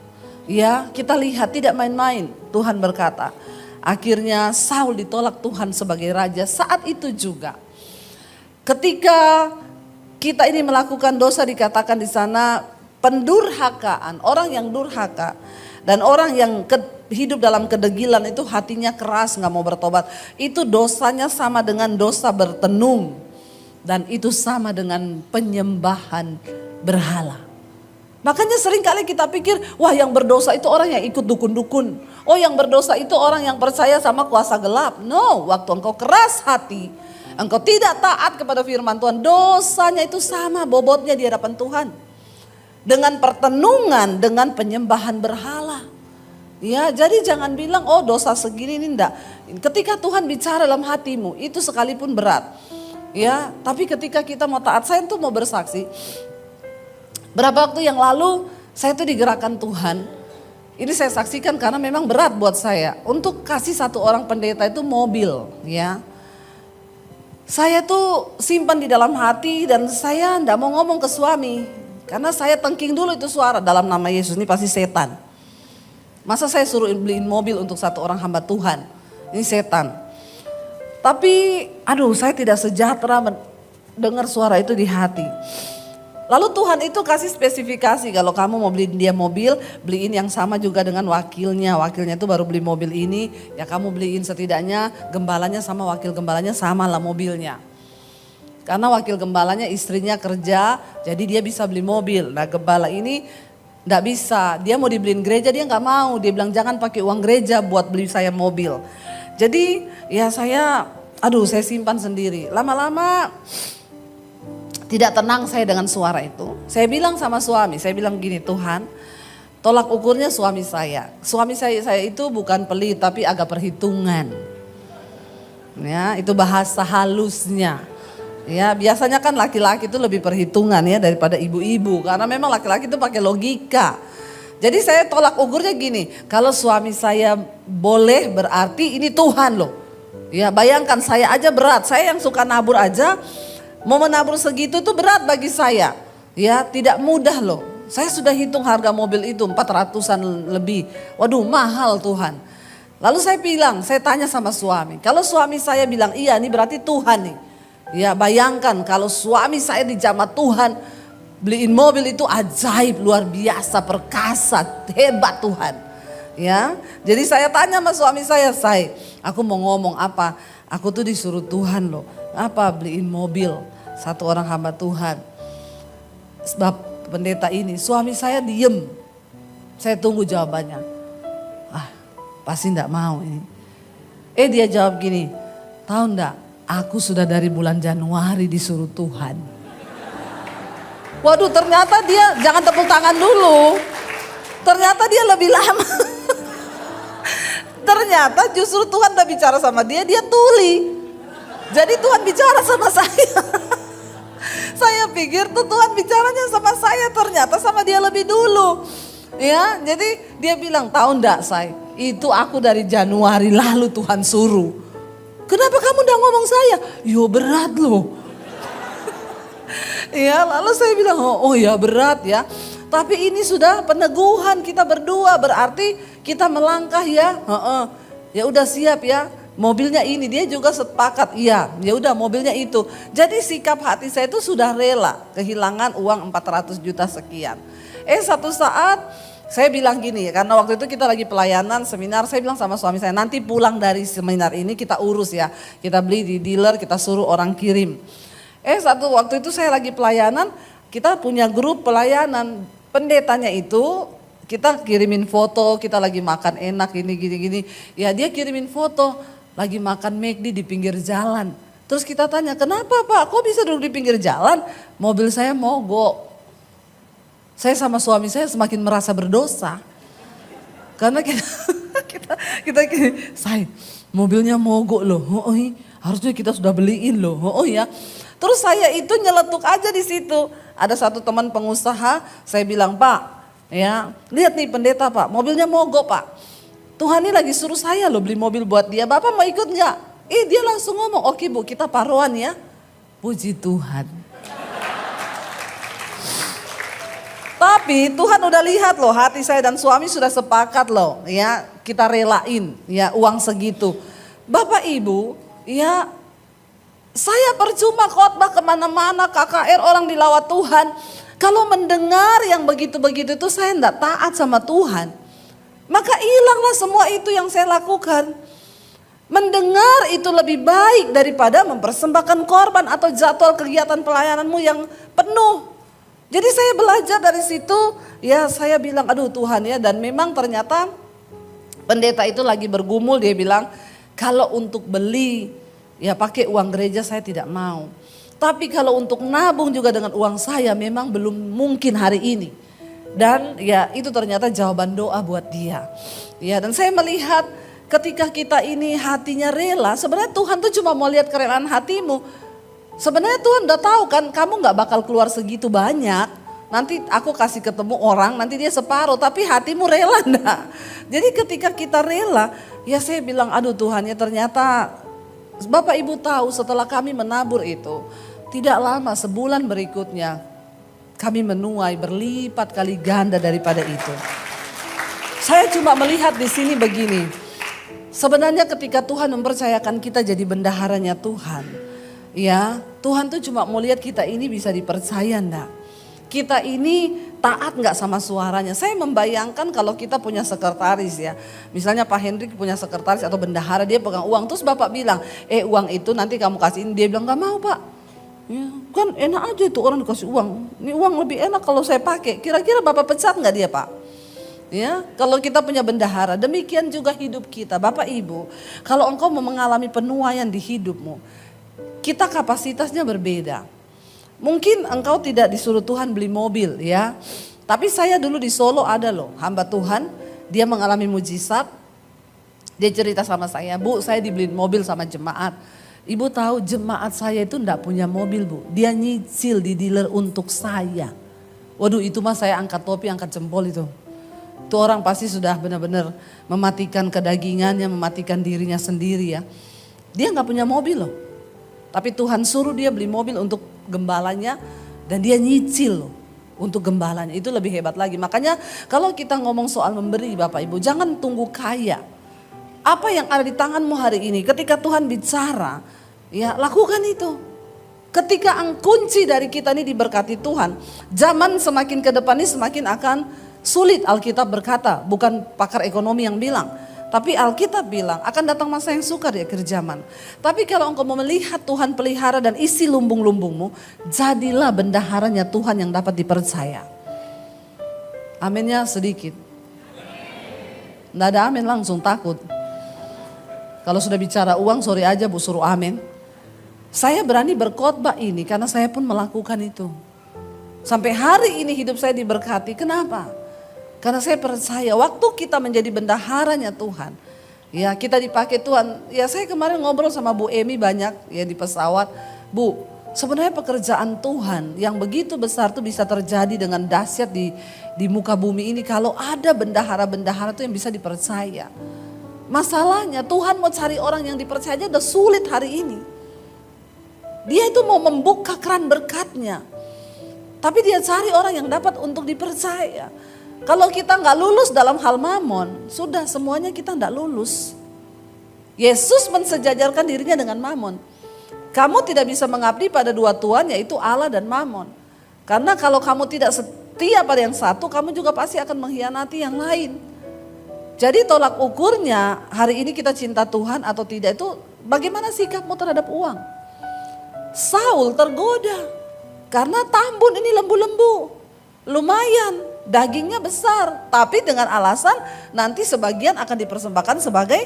ya kita lihat tidak main-main. Tuhan berkata, akhirnya Saul ditolak Tuhan sebagai raja. Saat itu juga, ketika kita ini melakukan dosa, dikatakan di sana pendurhakaan, orang yang durhaka dan orang yang hidup dalam kedegilan itu hatinya keras, gak mau bertobat. Itu dosanya sama dengan dosa bertenung. Dan itu sama dengan penyembahan berhala. Makanya sering kali kita pikir, wah yang berdosa itu orang yang ikut dukun-dukun. Oh yang berdosa itu orang yang percaya sama kuasa gelap. No, waktu engkau keras hati, engkau tidak taat kepada firman Tuhan, dosanya itu sama bobotnya di hadapan Tuhan. Dengan pertenungan, dengan penyembahan berhala. Ya, jadi jangan bilang oh dosa segini ini enggak. Ketika Tuhan bicara dalam hatimu itu sekalipun berat. Ya, tapi ketika kita mau taat, saya tuh mau bersaksi. Berapa waktu yang lalu saya tuh digerakkan Tuhan. Ini saya saksikan karena memang berat buat saya untuk kasih satu orang pendeta itu mobil, ya. Saya tuh simpan di dalam hati dan saya enggak mau ngomong ke suami karena saya tengking dulu itu suara, dalam nama Yesus ini pasti setan. Masa saya suruh beliin mobil untuk satu orang hamba Tuhan? Ini setan. Tapi aduh, saya tidak sejahtera mendengar suara itu di hati. Lalu Tuhan itu kasih spesifikasi, kalau kamu mau beliin dia mobil, beliin yang sama juga dengan wakilnya. Wakilnya itu baru beli mobil ini, ya kamu beliin setidaknya gembalanya sama wakil gembalanya sama lah mobilnya. Karena wakil gembalanya istrinya kerja, jadi dia bisa beli mobil. Nah gembala ini nggak bisa, dia mau dibeliin gereja dia nggak mau, dia bilang jangan pakai uang gereja buat beli saya mobil. Jadi ya saya simpan sendiri. Lama-lama tidak tenang saya dengan suara itu. Saya bilang sama suami, saya bilang gini, Tuhan tolak ukurnya suami saya. Suami saya itu bukan pelit tapi agak perhitungan. Ya itu bahasa halusnya. Ya biasanya kan laki-laki itu lebih perhitungan ya daripada ibu-ibu. Karena memang laki-laki itu pakai logika. Jadi saya tolak ukurnya gini. Kalau suami saya boleh berarti ini Tuhan loh. Ya bayangkan saya aja berat. Saya yang suka nabur aja. Mau menabur segitu itu berat bagi saya. Ya tidak mudah loh. Saya sudah hitung harga mobil itu 400-an lebih. Waduh mahal Tuhan. Lalu saya bilang, saya tanya sama suami. Kalau suami saya bilang iya ini berarti Tuhan nih. Ya bayangkan kalau suami saya dijamah Tuhan, beliin mobil itu ajaib, luar biasa, perkasa, hebat Tuhan. Ya, jadi saya tanya sama suami saya, aku mau ngomong apa? Aku tuh disuruh Tuhan loh, apa beliin mobil satu orang hamba Tuhan. sebab pendeta ini, suami saya diem. Saya tunggu jawabannya. Pasti enggak mau ini. Dia jawab gini, tahu enggak, aku sudah dari bulan Januari disuruh Tuhan. Waduh, ternyata dia, jangan tepuk tangan dulu. Ternyata dia lebih lama. Ternyata justru Tuhan udah bicara sama dia tuli. Jadi Tuhan bicara sama saya. Saya pikir tuh Tuhan bicaranya sama saya, ternyata sama dia lebih dulu. Ya, jadi dia bilang, tahu enggak saya, itu aku dari Januari lalu Tuhan suruh. Kenapa kamu udah ngomong saya? Yo berat loh. Ya, lalu saya bilang, oh ya berat ya. Tapi ini sudah peneguhan kita berdua, berarti kita melangkah ya. Ya udah siap ya. Mobilnya ini, dia juga sepakat, iya, ya udah mobilnya itu. Jadi sikap hati saya itu sudah rela kehilangan uang 400 juta sekian. Satu saat saya bilang gini, karena waktu itu kita lagi pelayanan seminar, saya bilang sama suami saya, nanti pulang dari seminar ini kita urus ya. Kita beli di dealer, kita suruh orang kirim. Waktu itu saya lagi pelayanan, kita punya grup pelayanan, pendetanya itu kita kirimin foto, kita lagi makan enak gini. Ya dia kirimin foto, lagi makan McD di pinggir jalan. Terus kita tanya, kenapa Pak, kok bisa duduk di pinggir jalan? Mobil saya mogok. Saya sama suami saya semakin merasa berdosa. Karena kita say, mobilnya mogok loh. Harusnya kita sudah beliin loh. Ya. Terus saya itu nyeletuk aja di situ. Ada satu teman pengusaha, saya bilang, Pak, ya, lihat nih pendeta Pak, mobilnya mogok Pak. Tuhan ini lagi suruh saya loh beli mobil buat dia. Bapak mau ikut nggak? Dia langsung ngomong, oke Bu, kita paruan ya. Puji Tuhan. Tapi Tuhan udah lihat loh, hati saya dan suami sudah sepakat loh, ya kita relain ya uang segitu. Bapak Ibu, ya saya percuma khotbah kemana-mana, KKR orang dilawat Tuhan. Kalau mendengar yang begitu-begitu itu saya enggak taat sama Tuhan. Maka hilanglah semua itu yang saya lakukan. Mendengar itu lebih baik daripada mempersembahkan korban atau jadwal kegiatan pelayananmu yang penuh. Jadi saya belajar dari situ, ya saya bilang aduh Tuhan ya, dan memang ternyata pendeta itu lagi bergumul, dia bilang kalau untuk beli ya pakai uang gereja saya tidak mau. Tapi kalau untuk nabung juga dengan uang saya memang belum mungkin hari ini. Dan ya itu ternyata jawaban doa buat dia. Ya, dan saya melihat ketika kita ini hatinya rela, sebenarnya Tuhan tuh cuma mau lihat kerelaan hatimu. Sebenarnya Tuhan udah tahu kan kamu gak bakal keluar segitu banyak. Nanti aku kasih ketemu orang, nanti dia separuh, tapi hatimu rela enggak. Jadi ketika kita rela, ya saya bilang aduh Tuhan ya ternyata Bapak Ibu tahu setelah kami menabur itu, tidak lama sebulan berikutnya kami menuai berlipat kali ganda daripada itu. Saya cuma melihat di sini begini, sebenarnya ketika Tuhan mempercayakan kita jadi bendaharanya Tuhan, ya Tuhan tuh cuma mau lihat kita ini bisa dipercaya enggak. Kita ini taat nggak sama suaranya. Saya membayangkan kalau kita punya sekretaris ya. Misalnya Pak Hendrik punya sekretaris atau bendahara, dia pegang uang. Terus Bapak bilang, uang itu nanti kamu kasihin. Dia bilang nggak mau Pak. Ya, kan enak aja itu orang dikasih uang. Ini uang lebih enak kalau saya pakai. Kira-kira Bapak pecat nggak dia Pak? Ya, kalau kita punya bendahara, demikian juga hidup kita. Bapak Ibu, kalau engkau mau mengalami penuaian di hidupmu, kita kapasitasnya berbeda. Mungkin engkau tidak disuruh Tuhan beli mobil ya. Tapi saya dulu di Solo ada loh hamba Tuhan. Dia mengalami mujizat. Dia cerita sama saya, Bu saya dibeliin mobil sama jemaat. Ibu tahu jemaat saya itu enggak punya mobil Bu. Dia nyicil di dealer untuk saya. Waduh itu mah saya angkat topi, angkat jempol itu. Itu orang pasti sudah benar-benar mematikan kedagingannya, mematikan dirinya sendiri ya. Dia enggak punya mobil loh. Tapi Tuhan suruh dia beli mobil untuk gembalanya dan dia nyicil loh untuk gembalanya. Itu lebih hebat lagi. Makanya kalau kita ngomong soal memberi Bapak Ibu, jangan tunggu kaya. Apa yang ada di tanganmu hari ini ketika Tuhan bicara, ya lakukan itu. Ketika kunci dari kita ini diberkati Tuhan, zaman semakin ke depan ini semakin akan sulit. Alkitab berkata, bukan pakar ekonomi yang bilang. Tapi Alkitab bilang akan datang masa yang sukar di akhir zaman. Tapi kalau engkau mau melihat Tuhan pelihara dan isi lumbung-lumbungmu, jadilah bendaharanya Tuhan yang dapat dipercaya. Aminnya sedikit. Nggak ada amin, langsung takut. Kalau sudah bicara uang, sorry aja Bu, suruh amin. Saya berani berkhotbah ini karena saya pun melakukan itu. Sampai hari ini hidup saya diberkati. Kenapa? Karena saya percaya waktu kita menjadi bendaharanya Tuhan. Ya, kita dipakai Tuhan. Ya, saya kemarin ngobrol sama Bu Emi banyak ya di pesawat. Bu, sebenarnya pekerjaan Tuhan yang begitu besar tuh bisa terjadi dengan dahsyat di muka bumi ini kalau ada bendahara-bendahara tuh yang bisa dipercaya. Masalahnya Tuhan mau cari orang yang dipercaya aja udah sulit hari ini. Dia itu mau membuka keran berkatnya. Tapi dia cari orang yang dapat untuk dipercaya. Kalau kita nggak lulus dalam hal mamon, sudah semuanya kita nggak lulus. Yesus mensejajarkan dirinya dengan mamon. Kamu tidak bisa mengabdi pada dua tuan, yaitu Allah dan mamon. Karena kalau kamu tidak setia pada yang satu, kamu juga pasti akan mengkhianati yang lain. Jadi tolak ukurnya hari ini kita cinta Tuhan atau tidak itu bagaimana sikapmu terhadap uang. Saul tergoda karena tambun ini lembu-lembu. Lumayan, dagingnya besar, tapi dengan alasan nanti sebagian akan dipersembahkan sebagai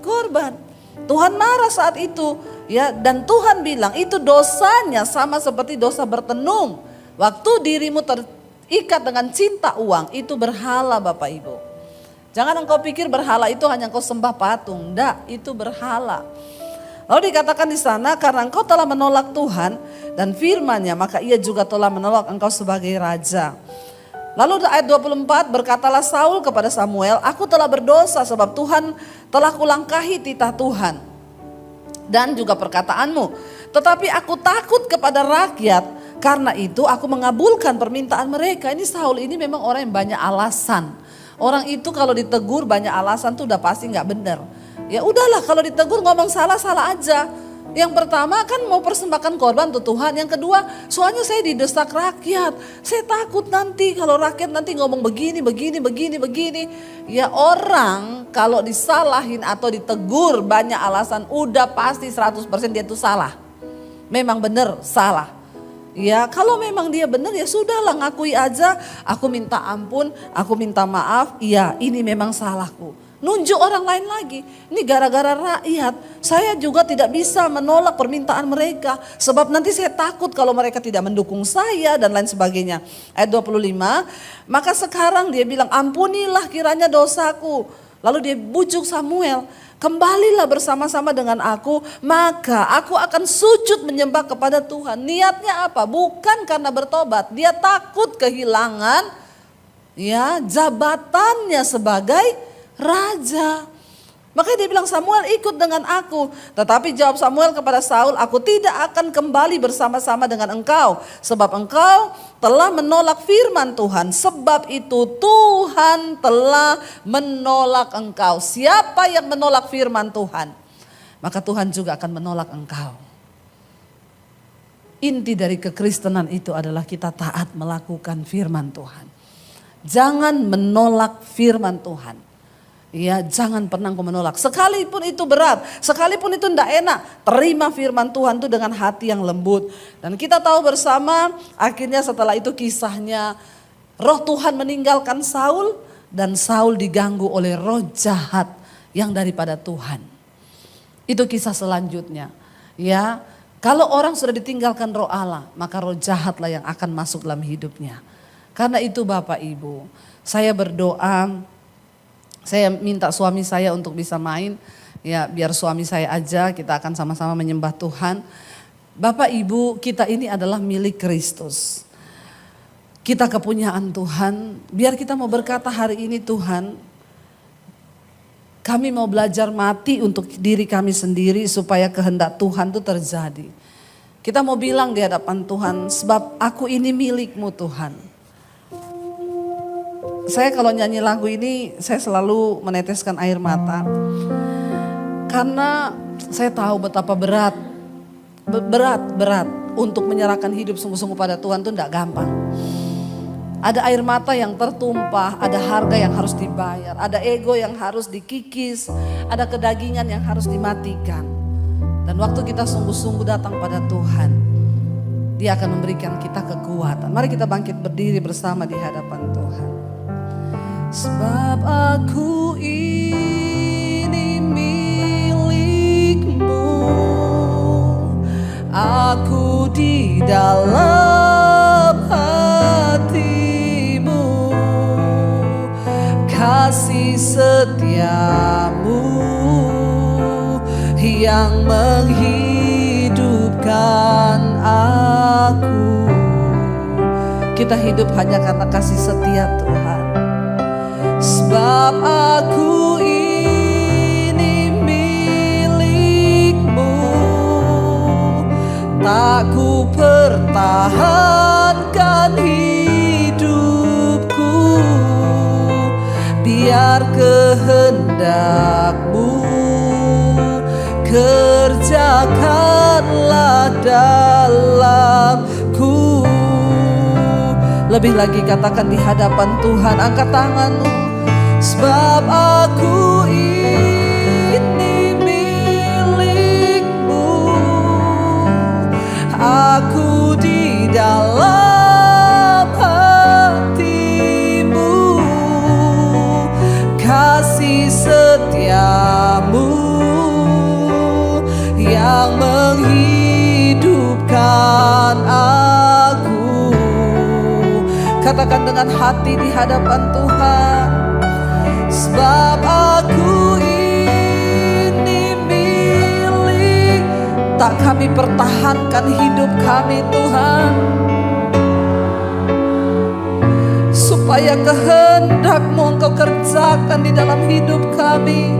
korban. Tuhan marah saat itu, ya, dan Tuhan bilang itu dosanya sama seperti dosa bertenung. Waktu dirimu terikat dengan cinta uang, itu berhala Bapak Ibu. Jangan engkau pikir berhala itu hanya engkau sembah patung, enggak, itu berhala. Lalu dikatakan di sana karena engkau telah menolak Tuhan dan firman-Nya, maka Ia juga telah menolak engkau sebagai raja. Lalu ayat 24, berkatalah Saul kepada Samuel, aku telah berdosa sebab Tuhan telah kulangkahi titah Tuhan dan juga perkataanmu. Tetapi aku takut kepada rakyat, karena itu aku mengabulkan permintaan mereka. Ini Saul ini memang orang yang banyak alasan. Orang itu kalau ditegur banyak alasan tuh udah pasti gak benar. Ya udahlah kalau ditegur ngomong salah-salah aja. Yang pertama kan mau persembahkan korban untuk Tuhan. Yang kedua soalnya saya didesak rakyat. Saya takut nanti kalau rakyat nanti ngomong begini. Ya orang kalau disalahin atau ditegur banyak alasan udah pasti 100% dia itu salah. Memang benar salah. Ya kalau memang dia benar ya sudahlah ngakui aja. Aku minta ampun, aku minta maaf. Iya ini memang salahku. Nunjuk orang lain lagi. Ini gara-gara rakyat. Saya juga tidak bisa menolak permintaan mereka. Sebab nanti saya takut kalau mereka tidak mendukung saya dan lain sebagainya. Ayat 25. Maka sekarang dia bilang ampunilah kiranya dosaku. Lalu dia bujuk Samuel. Kembalilah bersama-sama dengan aku. Maka aku akan sujud menyembah kepada Tuhan. Niatnya apa? Bukan karena bertobat. Dia takut kehilangan ya jabatannya sebagai raja. Makanya dia bilang Samuel ikut dengan aku. Tetapi jawab Samuel kepada Saul, aku tidak akan kembali bersama-sama dengan engkau. Sebab engkau telah menolak firman Tuhan. Sebab itu Tuhan telah menolak engkau. Siapa yang menolak firman Tuhan? Maka Tuhan juga akan menolak engkau. Inti dari kekristenan itu adalah kita taat melakukan firman Tuhan. Jangan menolak firman Tuhan. Ya jangan pernah kau menolak. Sekalipun itu berat, sekalipun itu tidak enak. Terima firman Tuhan itu dengan hati yang lembut. Dan kita tahu bersama akhirnya setelah itu kisahnya roh Tuhan meninggalkan Saul. Dan Saul diganggu oleh roh jahat yang daripada Tuhan. Itu kisah selanjutnya. Ya, kalau orang sudah ditinggalkan roh Allah, maka roh jahatlah yang akan masuk dalam hidupnya. Karena itu Bapak Ibu, saya berdoa. Saya minta suami saya untuk bisa main, ya biar suami saya aja kita akan sama-sama menyembah Tuhan. Bapak Ibu kita ini adalah milik Kristus. Kita kepunyaan Tuhan, biar kita mau berkata hari ini Tuhan. Kami mau belajar mati untuk diri kami sendiri supaya kehendak Tuhan itu terjadi. Kita mau bilang di hadapan Tuhan sebab aku ini milik-Mu Tuhan. Saya kalau nyanyi lagu ini saya selalu meneteskan air mata. Karena saya tahu betapa berat untuk menyerahkan hidup sungguh-sungguh pada Tuhan itu tidak gampang. Ada air mata yang tertumpah, ada harga yang harus dibayar, ada ego yang harus dikikis, ada kedagingan yang harus dimatikan. Dan waktu kita sungguh-sungguh datang pada Tuhan, Dia akan memberikan kita kekuatan. Mari kita bangkit berdiri bersama di hadapan Tuhan. Sebab aku ini milik-Mu, aku di dalam hati-Mu, kasih setia-Mu yang menghidupkan aku. Kita hidup hanya karena kasih setia Tuhan. Sebab aku ini milik-Mu, tak ku pertahankan hidupku, biar kehendak-Mu kerjakanlah dalamku. Lebih lagi katakan di hadapan Tuhan, angkat tanganmu. Sebab aku ini milik-Mu, aku di dalam hati-Mu, kasih setia-Mu yang menghidupkan aku. Katakan dengan hati di hadapan Tuhan. Sebab aku ini milik, tak kami pertahankan hidup kami Tuhan, supaya kehendak-Mu Engkau kerjakan di dalam hidup kami.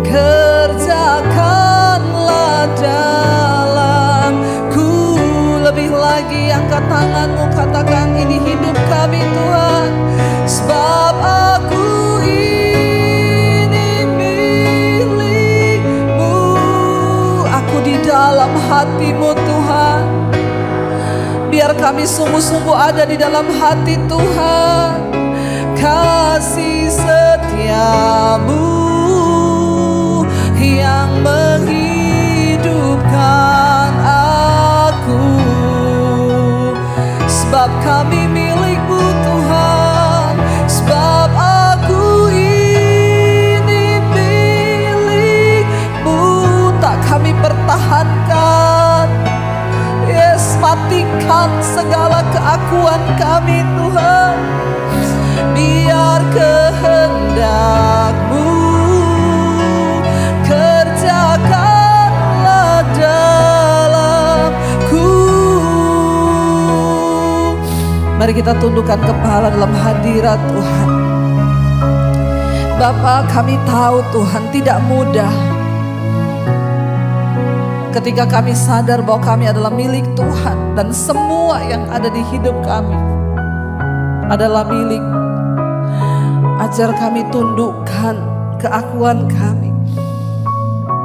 Kerjakanlah dalamku. Lebih lagi angkat tanganmu, katakan ini hidup kami Tuhan. Sebab aku ini milik-Mu, aku di dalam hati-Mu Tuhan. Biar kami sungguh-sungguh ada di dalam hati Tuhan. Kasih setia-Mu yang menghidupkan aku. Sebab kami milik-Mu Tuhan. Sebab aku ini milik-Mu, tak kami pertahankan. Yes, matikan segala keakuan kami Tuhan, biar kehendak-Mu kerjakanlah dalamku. Mari kita tundukkan kepala dalam hadirat Tuhan. Bapa, kami tahu Tuhan tidak mudah ketika kami sadar bahwa kami adalah milik Tuhan, dan semua yang ada di hidup kami adalah milik. Ajar kami tundukkan keakuan kami,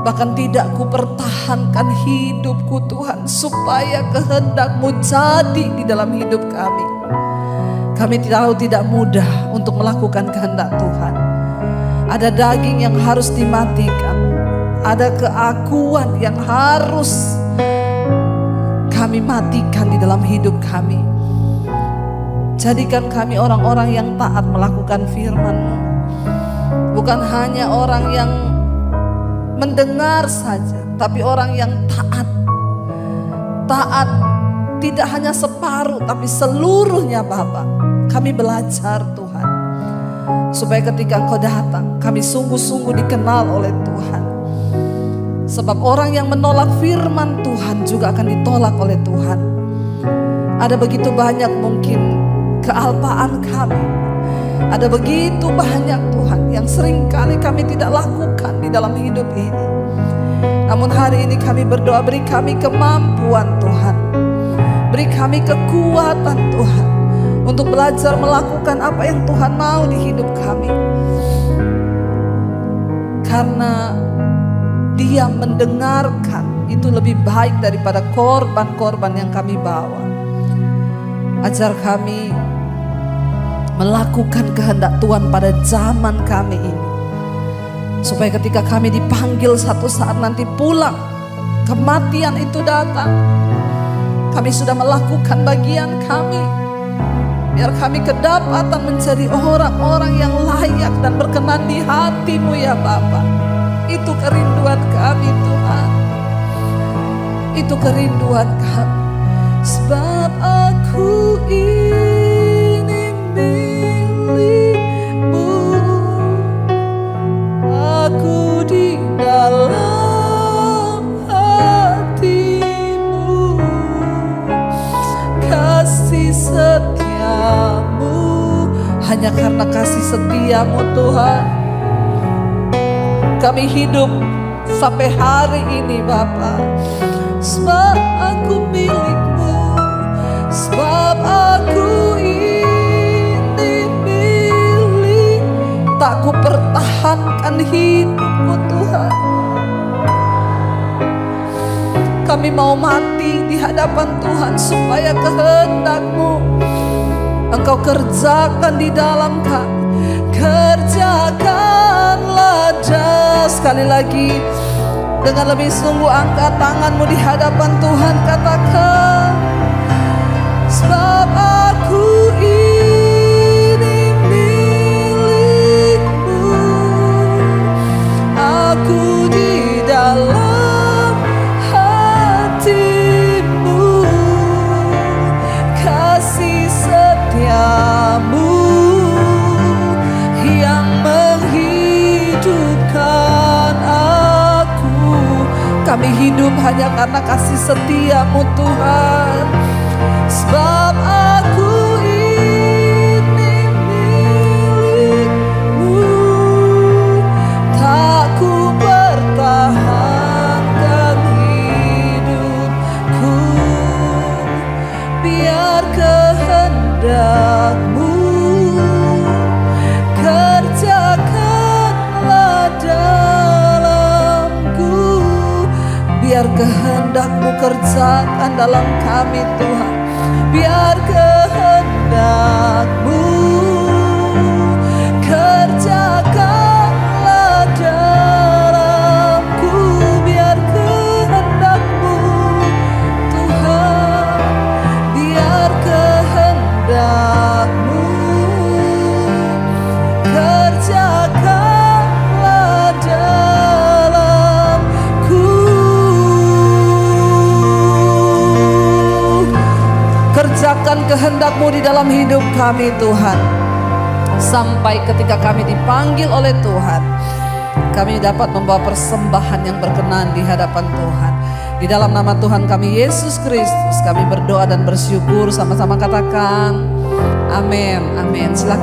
bahkan tidak ku pertahankan hidupku Tuhan, supaya kehendak-Mu jadi di dalam hidup kami. Kami tahu tidak mudah untuk melakukan kehendak Tuhan. Ada daging yang harus dimatikan, ada keakuan yang harus kami matikan di dalam hidup kami. Jadikan kami orang-orang yang taat melakukan firman-Mu, bukan hanya orang yang mendengar saja, tapi orang yang taat. Taat tidak hanya separuh, tapi seluruhnya Bapa. Kami belajar Tuhan, supaya ketika Engkau datang, kami sungguh-sungguh dikenal oleh Tuhan. Sebab orang yang menolak firman Tuhan juga akan ditolak oleh Tuhan. Ada begitu banyak mungkin kealpaan kami, ada begitu banyak Tuhan yang seringkali kami tidak lakukan di dalam hidup ini. Namun hari ini kami berdoa, beri kami kemampuan Tuhan, beri kami kekuatan Tuhan, untuk belajar melakukan apa yang Tuhan mau di hidup kami. Karena Dia mendengarkan itu lebih baik daripada korban-korban yang kami bawa. Ajar kami melakukan kehendak Tuhan pada zaman kami ini. Supaya ketika kami dipanggil satu saat nanti pulang, kematian itu datang, kami sudah melakukan bagian kami. Biar kami kedapatan menjadi orang-orang yang layak dan berkenan di hati-Mu ya Bapa. Itu kerinduan kami Tuhan. Itu kerinduan kami. Sebab aku ini milik-Mu. Aku di dalam hati-Mu. Kasih setia-Mu, hanya karena kasih setia-Mu Tuhan, kami hidup sampai hari ini Bapa. Sebab aku milik-Mu, sebab aku ini milik. Tak ku pertahankan hidupku Tuhan. Kami mau mati di hadapan Tuhan supaya kehendak-Mu Engkau kerjakan di dalam kami. Kerjakanlah dah. Sekali lagi dengan lebih sungguh angkat tanganmu di hadapan Tuhan, katakan, sebab aku ini milik-Mu. Aku di dalam hati-Mu. Kasih setia-Mu yang menghidupkan aku. Kami hidup hanya karena kasih setia-Mu Tuhan. Sebab aku ini milik-Mu. Tak ku pertahankan hidupku. Biar kehendak-Mu kerjakanlah dalamku. Biar kehendak-Mu kerjakan dalam kami Tuhan. Biar kehendak-Mu kerjakanlah dalamku. Biar kehendak-Mu Tuhan. Biar kehendak-Mu kerjakanlah dalamku. Kerjakan kehendak-Mu di dalam hidup kami Tuhan. Sampai ketika kami dipanggil oleh Tuhan, kami dapat membawa persembahan yang berkenan di hadapan Tuhan. Di dalam nama Tuhan kami Yesus Kristus, kami berdoa dan bersyukur. Sama-sama katakan amin. Amin. Silakan.